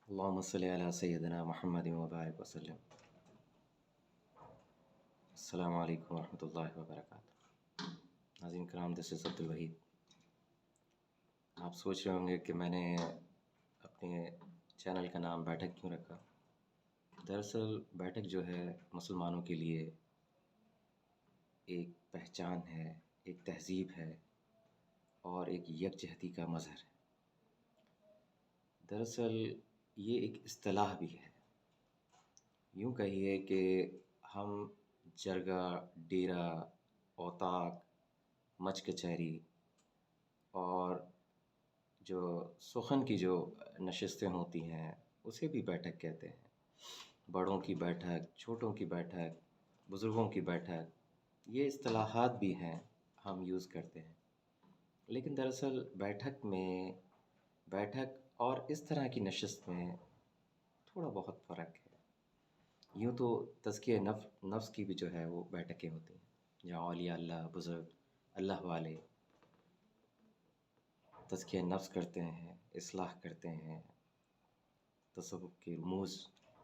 اللهم صل على سيدنا محمد وبارك وسلم. السلام علیکم ورحمۃ اللہ وبرکاتہ. ناظرین کرام، دس از عبدالوحید. آپ سوچ رہے ہوں گے کہ میں نے اپنے چینل کا نام بیٹھک کیوں رکھا. دراصل بیٹھک جو ہے مسلمانوں کے لیے ایک پہچان ہے، ایک تہذیب ہے اور ایک یکجہتی کا مظہر ہے. دراصل یہ ایک اصطلاح بھی ہے. یوں کہیے کہ ہم جرگہ، ڈیرا، اوطاق، مچ کچہری اور جو سخن کی جو نشستیں ہوتی ہیں اسے بھی بیٹھک کہتے ہیں. بڑوں کی بیٹھک، چھوٹوں کی بیٹھک، بزرگوں کی بیٹھک، یہ اصطلاحات بھی ہیں، ہم یوز کرتے ہیں. لیکن دراصل بیٹھک اور اس طرح کی نشست میں تھوڑا بہت فرق ہے. یوں تو تزکیہ نفس کی بھی جو ہے وہ بیٹھکیں ہوتی ہیں جہاں اولیاء اللہ، بزرگ اللہ والے تزکیہ نفس کرتے ہیں، اصلاح کرتے ہیں، تصوف کے رموز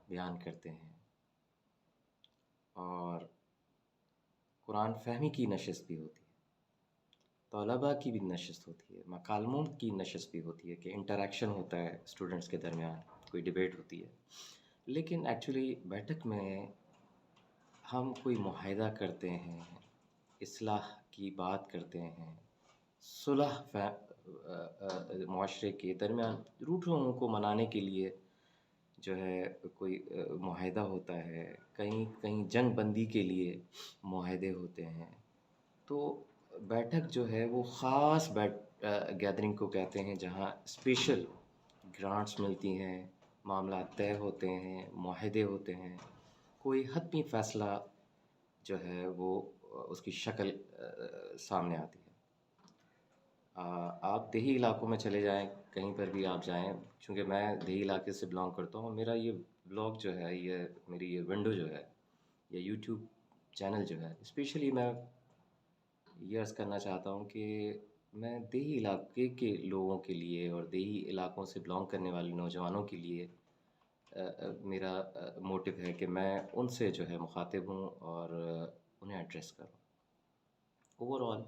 بیان کرتے ہیں. اور قرآن فہمی کی نشست بھی ہوتی ہے، طلباء کی بھی نشست ہوتی ہے، مکالموں کی نشست بھی ہوتی ہے کہ انٹریکشن ہوتا ہے اسٹوڈنٹس کے درمیان، کوئی ڈیبیٹ ہوتی ہے. لیکن ایکچولی بیٹھک میں ہم کوئی معاہدہ کرتے ہیں، اصلاح کی بات کرتے ہیں، صلح معاشرے کے درمیان روٹوں کو منانے کے لیے جو ہے کوئی معاہدہ ہوتا ہے. کہیں جنگ بندی کے لیے معاہدے ہوتے ہیں. تو بیٹھک جو ہے وہ خاص گیدرنگ کو کہتے ہیں جہاں اسپیشل گرانٹس ملتی ہیں، معاملات طے ہوتے ہیں، معاہدے ہوتے ہیں، کوئی حتمی فیصلہ جو ہے وہ اس کی شکل سامنے آتی ہے. آپ دیہی علاقوں میں چلے جائیں، کہیں پر بھی آپ جائیں، چونکہ میں دیہی علاقے سے بلانگ کرتا ہوں. میرا یہ بلاگ جو ہے، یہ میری یہ ونڈو جو ہے، یا یوٹیوب چینل جو ہے، اسپیشلی میں یہ عرض کرنا چاہتا ہوں کہ میں دیہی علاقے کے لوگوں کے لیے اور دیہی علاقوں سے بلانگ کرنے والے نوجوانوں کے لیے میرا موٹو ہے کہ میں ان سے جو ہے مخاطب ہوں اور انہیں ایڈریس کروں. اوور آل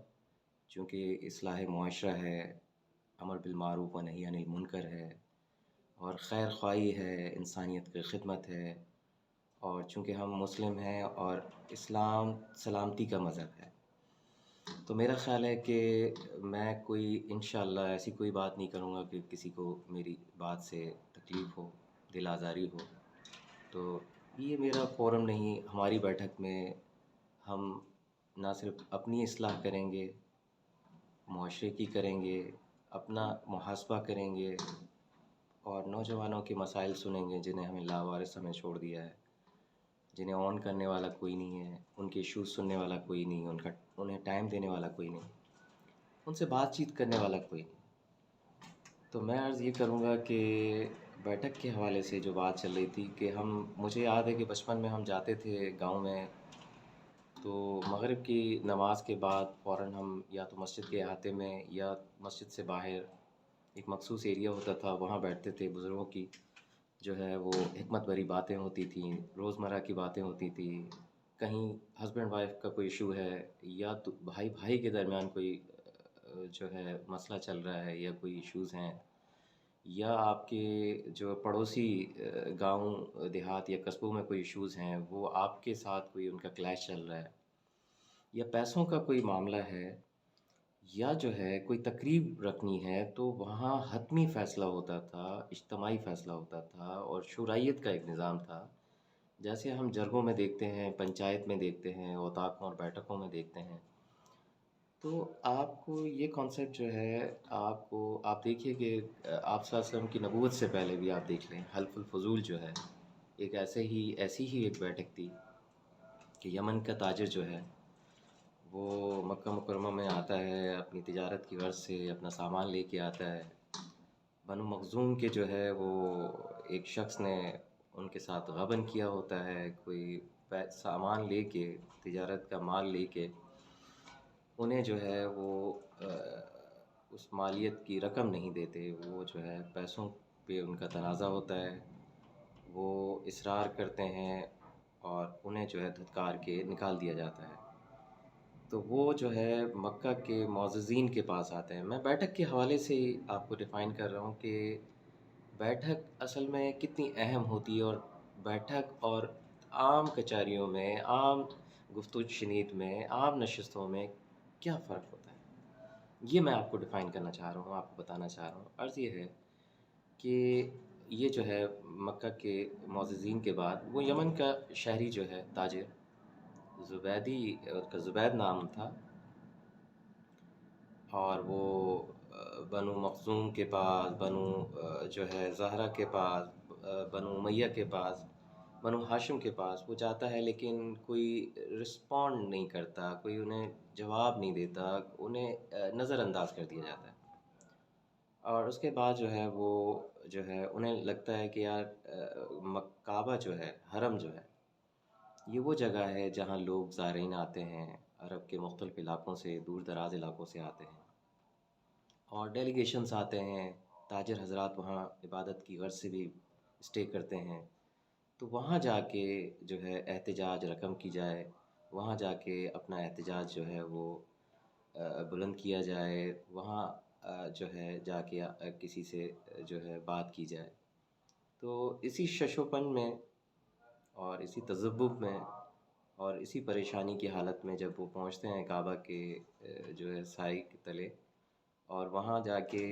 چونکہ اصلاح معاشرہ ہے، امر بالمعروف و نہی عن المنکر ہے، اور خیر خواہی ہے، انسانیت کی خدمت ہے، اور چونکہ ہم مسلم ہیں اور اسلام سلامتی کا مذہب ہے، تو میرا خیال ہے کہ میں کوئی انشاءاللہ ایسی کوئی بات نہیں کروں گا کہ کسی کو میری بات سے تکلیف ہو، دل آزاری ہو. تو یہ میرا فورم نہیں. ہماری بیٹھک میں ہم نہ صرف اپنی اصلاح کریں گے، معاشرے کی کریں گے، اپنا محاسبہ کریں گے، اور نوجوانوں کے مسائل سنیں گے جنہیں ہمیں لاوارث ہمیں چھوڑ دیا ہے، جنہیں آن کرنے والا کوئی نہیں ہے، ان کے ایشوز سننے والا کوئی نہیں، انہیں ٹائم دینے والا کوئی نہیں، ان سے بات چیت کرنے والا کوئی نہیں. تو میں عرض یہ کروں گا کہ بیٹھک کے حوالے سے جو بات چل رہی تھی کہ مجھے یاد ہے کہ بچپن میں ہم جاتے تھے گاؤں میں، تو مغرب کی نماز کے بعد فوراً ہم یا تو مسجد کے احاطے میں یا مسجد سے باہر ایک مخصوص ایریا ہوتا تھا، وہاں بیٹھتے تھے. بزرگوں کی جو ہے وہ حکمت بھری باتیں ہوتی تھیں، روزمرہ کی باتیں ہوتی تھیں. کہیں ہسبینڈ وائف کا کوئی ایشو ہے، یا تو بھائی بھائی کے درمیان کوئی جو ہے مسئلہ چل رہا ہے، یا کوئی ایشوز ہیں، یا آپ کے جو پڑوسی گاؤں دیہات یا قصبوں میں کوئی ایشوز ہیں، وہ آپ کے ساتھ کوئی ان کا کلیش چل رہا ہے، یا پیسوں کا کوئی معاملہ ہے، یا جو ہے کوئی تقریب رکھنی ہے، تو وہاں حتمی فیصلہ ہوتا تھا، اجتماعی فیصلہ ہوتا تھا، اور شورائیت کا ایک نظام تھا جیسے ہم جرگوں میں دیکھتے ہیں، پنچایت میں دیکھتے ہیں، اوطاقوں اور بیٹھکوں میں دیکھتے ہیں. تو آپ کو یہ کانسیپٹ جو ہے، آپ دیکھیے کہ آپ صلی اللہ علیہ وسلم کی نبوت سے پہلے بھی آپ دیکھ لیں، حلف الفضول جو ہے ایک ایسی ہی ایک بیٹھک تھی کہ یمن کا تاجر جو ہے وہ مکہ مکرمہ میں آتا ہے، اپنی تجارت کی غرض سے اپنا سامان لے کے آتا ہے. بنو مخزوم کے جو ہے وہ ایک شخص نے ان کے ساتھ غبن کیا ہوتا ہے، کوئی سامان لے کے، تجارت کا مال لے کے، انہیں جو ہے وہ اس مالیت کی رقم نہیں دیتے، وہ جو ہے پیسوں پہ ان کا تنازع ہوتا ہے، وہ اصرار کرتے ہیں اور انہیں جو ہے دھتکار کے نکال دیا جاتا ہے۔ تو وہ جو ہے مکہ کے معززین کے پاس آتے ہیں۔ میں بیٹھک کے حوالے سے ہی آپ کو ڈیفائن کر رہا ہوں کہ بیٹھک اصل میں کتنی اہم ہوتی ہے، اور بیٹھک اور عام کچہریوں میں، عام گفت و شنید میں، عام نشستوں میں کیا فرق ہوتا ہے، یہ میں آپ کو ڈیفائن کرنا چاہ رہا ہوں، آپ کو بتانا چاہ رہا ہوں۔ عرض یہ ہے کہ یہ جو ہے مکہ کے معززین کے بعد وہ یمن کا شہری جو ہے تاجر زبیدی، اس کا زبید نام تھا، اور وہ بنو مخزوم کے پاس، بنو جو ہے زہرہ کے پاس، بنو امیہ کے پاس، بنو ہاشم کے پاس وہ جاتا ہے، لیکن کوئی رسپونڈ نہیں کرتا، کوئی انہیں جواب نہیں دیتا، انہیں نظر انداز کر دیا جاتا ہے۔ اور اس کے بعد جو ہے وہ جو ہے انہیں لگتا ہے کہ یار کعبہ جو ہے، حرم جو ہے، یہ وہ جگہ ہے جہاں لوگ زائرین آتے ہیں، عرب کے مختلف علاقوں سے، دور دراز علاقوں سے آتے ہیں، اور ڈیلیگیشنز آتے ہیں، تاجر حضرات وہاں عبادت کی غرض سے بھی اسٹے کرتے ہیں۔ تو وہاں جا کے جو ہے احتجاج رقم کی جائے، وہاں جا کے اپنا احتجاج جو ہے وہ بلند کیا جائے، وہاں جو ہے جا کے کسی سے جو ہے بات کی جائے۔ تو اسی شش و پن میں اور اسی تذبذب میں اور اسی پریشانی کی حالت میں جب وہ پہنچتے ہیں کعبہ کے جو ہے سائے کے تلے، اور وہاں جا کے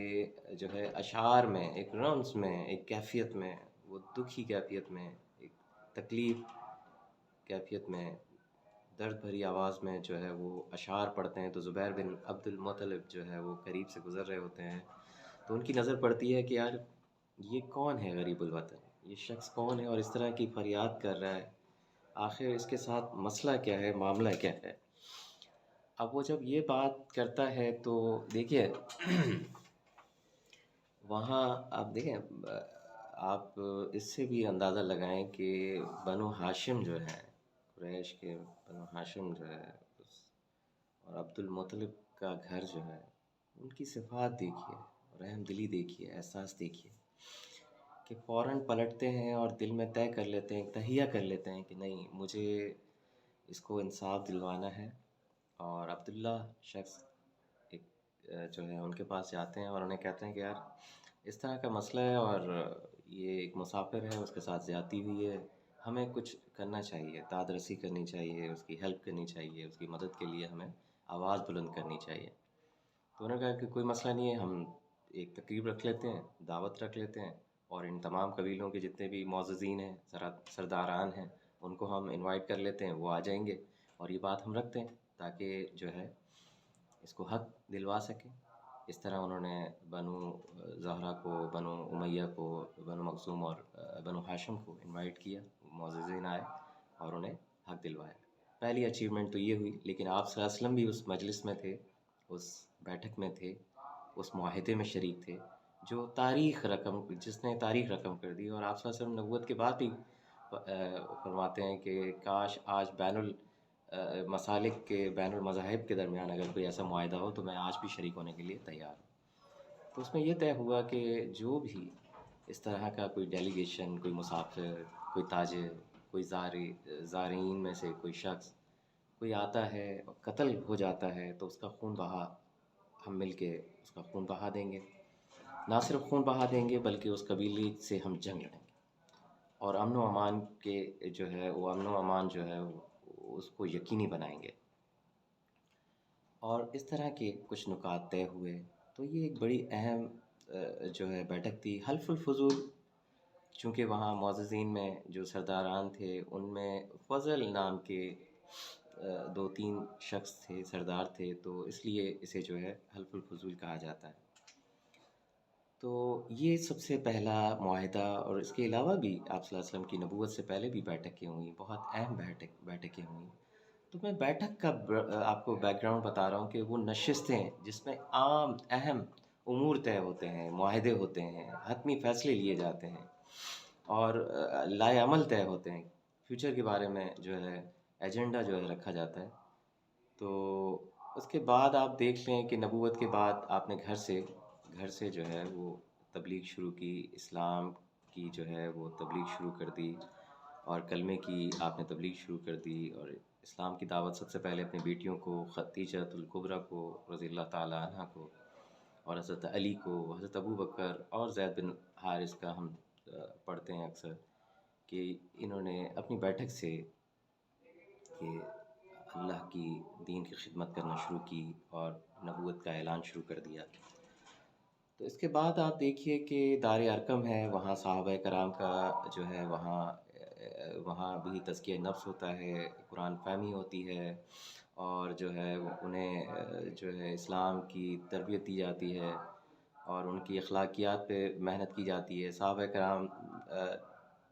جو ہے اشعار میں، ایک رمز میں، ایک کیفیت میں، وہ دکھی کیفیت میں، ایک تکلیف کیفیت میں، درد بھری آواز میں جو ہے وہ اشعار پڑھتے ہیں، تو زبیر بن عبد المطلب جو ہے وہ قریب سے گزر رہے ہوتے ہیں، تو ان کی نظر پڑتی ہے کہ یار یہ کون ہے غریب الوطن، یہ شخص کون ہے اور اس طرح کی فریاد کر رہا ہے، آخر اس کے ساتھ مسئلہ کیا ہے، معاملہ کیا ہے۔ اب وہ جب یہ بات کرتا ہے تو دیکھیے وہاں آپ دیکھیں، آپ اس سے بھی اندازہ لگائیں کہ بنو ہاشم جو ہے، قریش کے بنو ہاشم جو ہے اور عبد المطلب کا گھر جو ہے، ان کی صفات دیکھیے، رحم دلی دیکھیے، احساس دیکھیے، کہ فوراً پلٹتے ہیں اور دل میں طے کر لیتے ہیں، تہیہ کر لیتے ہیں کہ نہیں، مجھے اس کو انصاف دلوانا ہے۔ اور عبداللہ شخص ایک جو ہے ان کے پاس جاتے ہیں اور انہیں کہتے ہیں کہ یار اس طرح کا مسئلہ ہے، اور یہ ایک مسافر ہے، اس کے ساتھ زیادتی ہوئی ہے، ہمیں کچھ کرنا چاہیے، داد رسی کرنی چاہیے، اس کی ہیلپ کرنی چاہیے، اس کی مدد کے لیے ہمیں آواز بلند کرنی چاہیے۔ تو انہوں نے کہا کہ کوئی مسئلہ نہیں ہے، ہم ایک تقریب رکھ لیتے ہیں، دعوت رکھ لیتے ہیں، اور ان تمام قبیلوں کے جتنے بھی معززین ہیں، سرداران ہیں، ان کو ہم انوائٹ کر لیتے ہیں، وہ آ جائیں گے، اور یہ بات ہم رکھتے ہیں تاکہ جو ہے اس کو حق دلوا سکیں۔ اس طرح انہوں نے بنو زہرہ کو، بنو امیہ کو، بنو مخزوم اور بنو ہاشم کو انوائٹ کیا، معززین آئے اور انہیں حق دلوایا۔ پہلی اچیومنٹ تو یہ ہوئی، لیکن آپ صلی اللہ علیہ وسلم بھی اس مجلس میں تھے، اس بیٹھک میں تھے، اس معاہدے میں شریک تھے جو جس نے تاریخ رقم کر دی، اور آپ صلی اللہ علیہ وسلم نبوت کے بعد بھی فرماتے ہیں کہ کاش آج بین المسالک کے، بین المذاہب کے درمیان اگر کوئی ایسا معاہدہ ہو تو میں آج بھی شریک ہونے کے لیے تیار ہوں۔ تو اس میں یہ طے ہوا کہ جو بھی اس طرح کا کوئی ڈیلیگیشن، کوئی مسافر، کوئی تاجر، کوئی زائرین میں سے کوئی شخص کوئی آتا ہے اور قتل ہو جاتا ہے، تو اس کا خون بہا ہم مل کے اس کا خون بہا دیں گے، نہ صرف خون بہا دیں گے بلکہ اس قبیلے سے ہم جنگ لڑیں گے، اور امن و امان کے جو ہے وہ امن و امان جو ہے اس کو یقینی بنائیں گے۔ اور اس طرح کے کچھ نکات طے ہوئے۔ تو یہ ایک بڑی اہم جو ہے بیٹھک تھی۔ حلف الفضول، چونکہ وہاں معززین میں جو سرداران تھے ان میں فضل نام کے دو تین شخص تھے، سردار تھے، تو اس لیے اسے جو ہے حلف الفضول کہا جاتا ہے۔ تو یہ سب سے پہلا معاہدہ، اور اس کے علاوہ بھی آپ صلی اللہ علیہ وسلم کی نبوت سے پہلے بھی بیٹھکیں ہوئیں، بہت اہم بیٹھکیں ہوئیں۔ تو میں بیٹھک کا آپ کو بیک گراؤنڈ بتا رہا ہوں کہ وہ نشستیں جس میں عام اہم امور طے ہوتے ہیں، معاہدے ہوتے ہیں، حتمی فیصلے لیے جاتے ہیں، اور لائے عمل طے ہوتے ہیں، فیوچر کے بارے میں جو ہے ایجنڈا جو ہے رکھا جاتا ہے۔ تو اس کے بعد آپ دیکھ لیں کہ نبوت کے بعد آپ نے گھر سے جو ہے وہ تبلیغ شروع کی، اسلام کی جو ہے وہ تبلیغ شروع کر دی، اور کلمے کی آپ نے تبلیغ شروع کر دی، اور اسلام کی دعوت سب سے پہلے اپنی بیٹیوں کو، خدیجۃ الکبریٰ کو رضی اللہ تعالیٰ عنہ کو، اور حضرت علی کو، حضرت ابو بکر اور زید بن حارث کا ہم پڑھتے ہیں اکثر کہ انہوں نے اپنی بیٹھک سے کہ اللہ کی دین کی خدمت کرنا شروع کی اور نبوت کا اعلان شروع کر دیا۔ تو اس کے بعد آپ دیکھیے کہ دار ارقم ہے، وہاں صحابہ کرام کا جو ہے وہاں بھی تزکیہ نفس ہوتا ہے، قرآن فہمی ہوتی ہے، اور جو ہے انہیں جو ہے اسلام کی تربیت دی جاتی ہے، اور ان کی اخلاقیات پہ محنت کی جاتی ہے۔ صحابہ کرام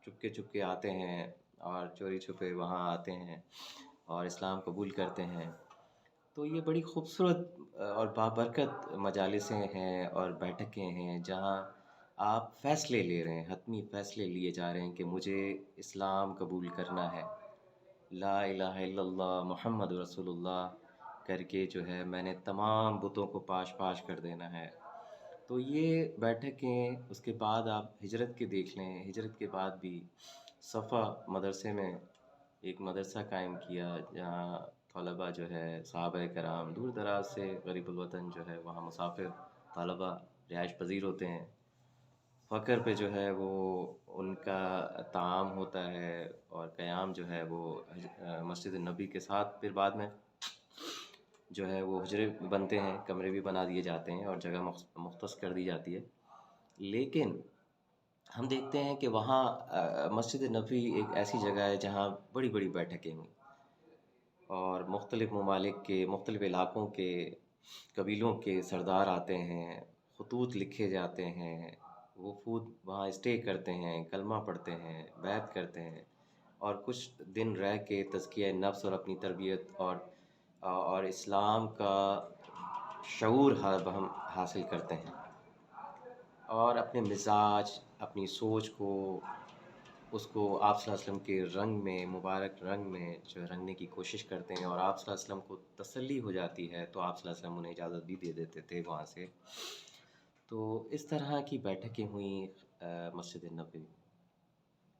چپکے چپکے آتے ہیں اور چوری چھپے وہاں آتے ہیں اور اسلام قبول کرتے ہیں۔ تو یہ بڑی خوبصورت اور بابرکت مجالسیں ہیں اور بیٹھکیں ہیں جہاں آپ فیصلے لے رہے ہیں، حتمی فیصلے لیے جا رہے ہیں کہ مجھے اسلام قبول کرنا ہے، لا الہ الا اللہ محمد رسول اللہ کر کے جو ہے میں نے تمام بتوں کو پاش پاش کر دینا ہے۔ تو یہ بیٹھکیں، اس کے بعد آپ ہجرت کے دیکھ لیں، ہجرت کے بعد بھی صفا مدرسے میں ایک مدرسہ قائم کیا جہاں طلباء جو ہے صحابہ کرام دور دراز سے غریب الوطن جو ہے وہاں مسافر طلباء رہائش پذیر ہوتے ہیں، فقر پہ جو ہے وہ ان کا طعام ہوتا ہے، اور قیام جو ہے وہ مسجد نبی کے ساتھ پھر بعد میں جو ہے وہ حجرے بنتے ہیں، کمرے بھی بنا دیے جاتے ہیں اور جگہ مختص کر دی جاتی ہے۔ لیکن ہم دیکھتے ہیں کہ وہاں مسجد نبوی ایک ایسی جگہ ہے جہاں بڑی بڑی بیٹھکیں ہوئیں، اور مختلف ممالک کے، مختلف علاقوں کے، قبیلوں کے سردار آتے ہیں، خطوط لکھے جاتے ہیں، وفود وہاں اسٹے کرتے ہیں، کلمہ پڑھتے ہیں، بیعت کرتے ہیں، اور کچھ دن رہ کے تزکیہ نفس اور اپنی تربیت اور اسلام کا شعور ہم حاصل کرتے ہیں، اور اپنے مزاج، اپنی سوچ کو، اس کو آپ صلی اللہ علیہ وسلم کے رنگ میں، مبارک رنگ میں جو ہے رنگنے کی کوشش کرتے ہیں، اور آپ صلی اللہ علیہ وسلم کو تسلی ہو جاتی ہے تو آپ صلی اللہ علیہ وسلم انہیں اجازت بھی دے دیتے تھے وہاں سے۔ تو اس طرح کی بیٹھکیں ہوئیں مسجد نبوی۔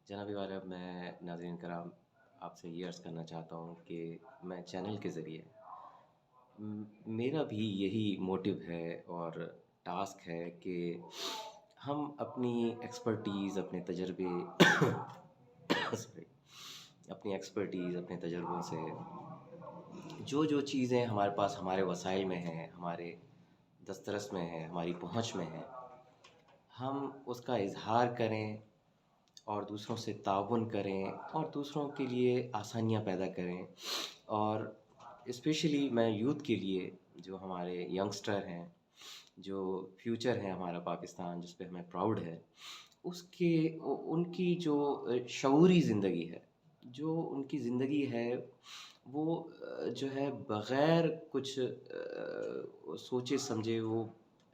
جناب والا، میں ناظرین کرام آپ سے یہ عرض کرنا چاہتا ہوں کہ میں چینل کے ذریعے میرا بھی یہی موٹیو ہے اور ٹاسک ہے کہ ہم اپنی ایکسپرٹیز، اپنے تجربے اپنی ایکسپرٹیز، اپنے تجربوں سے جو چیزیں ہمارے پاس، ہمارے وسائل میں ہیں، ہمارے دسترس میں ہیں، ہماری پہنچ میں ہیں، ہم اس کا اظہار کریں اور دوسروں سے تعاون کریں اور دوسروں کے لیے آسانیاں پیدا کریں۔ اور اسپیشلی میں یوتھ کے لیے، جو ہمارے ینگسٹر ہیں، جو فیوچر ہے ہمارا پاکستان جس پہ ہمیں پراؤڈ ہے، ان کی جو شعوری زندگی ہے، جو ان کی زندگی ہے، وہ جو ہے بغیر کچھ سوچے سمجھے وہ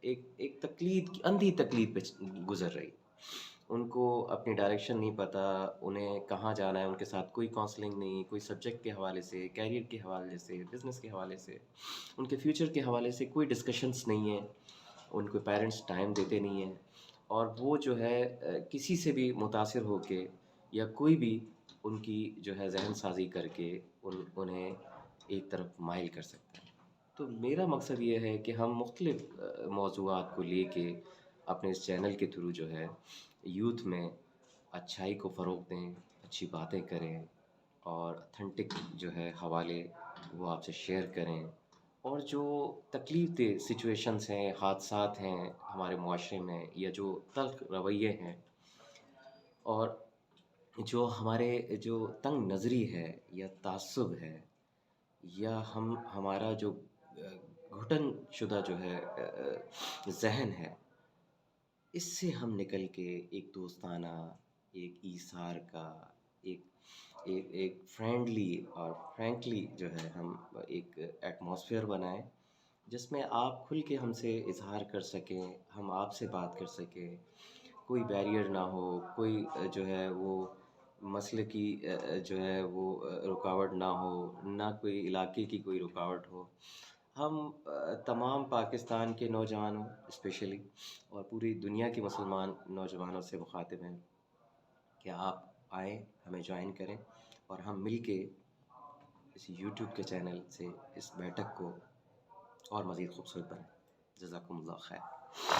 ایک تقلید کی، اندھی تقلید پہ گزر رہی۔ ان کو اپنی ڈائریکشن نہیں پتہ، انہیں کہاں جانا ہے، ان کے ساتھ کوئی کاؤنسلنگ نہیں، کوئی سبجیکٹ کے حوالے سے، کیریئر کے حوالے سے، بزنس کے حوالے سے، ان کے فیوچر کے حوالے سے کوئی ڈسکشنس نہیں ہیں، ان کو پیرنٹس ٹائم دیتے نہیں ہیں، اور وہ جو ہے کسی سے بھی متاثر ہو کے یا کوئی بھی ان کی جو ہے ذہن سازی کر کے انہیں ایک طرف مائل کر سکتا ہے۔ تو میرا مقصد یہ ہے کہ ہم مختلف موضوعات کو لے کے اپنے اس چینل کے تھرو جو ہے یوتھ میں اچھائی کو فروغ دیں، اچھی باتیں کریں، اور اتھینٹک جو ہے حوالے وہ آپ سے شیئر کریں، اور جو تکلیف دہ سچویشنز ہیں، حادثات ہیں ہمارے معاشرے میں، یا جو تلخ رویے ہیں، اور جو ہمارے جو تنگ نظری ہے یا تعصب ہے، یا ہمارا جو گھٹن شدہ جو ہے ذہن ہے، اس سے ہم نکل کے ایک دوستانہ، ایک ایثار کا، ایک فرینڈلی اور فرینکلی جو ہے ہم ایک ایٹماسفیئر بنائیں جس میں آپ کھل کے ہم سے اظہار کر سکیں، ہم آپ سے بات کر سکیں، کوئی بیریئر نہ ہو، کوئی جو ہے وہ مسئلے کی جو ہے وہ رکاوٹ نہ ہو، نہ کوئی علاقے کی کوئی رکاوٹ ہو۔ ہم تمام پاکستان کے نوجوانوں اسپیشلی اور پوری دنیا کے مسلمان نوجوانوں سے مخاطب ہیں کہ آپ آئیں، ہمیں جوائن کریں اور ہم مل کے اس یوٹیوب کے چینل سے اس بیٹھک کو اور مزید خوبصورت بنائیں۔ جزاکم اللہ خیر۔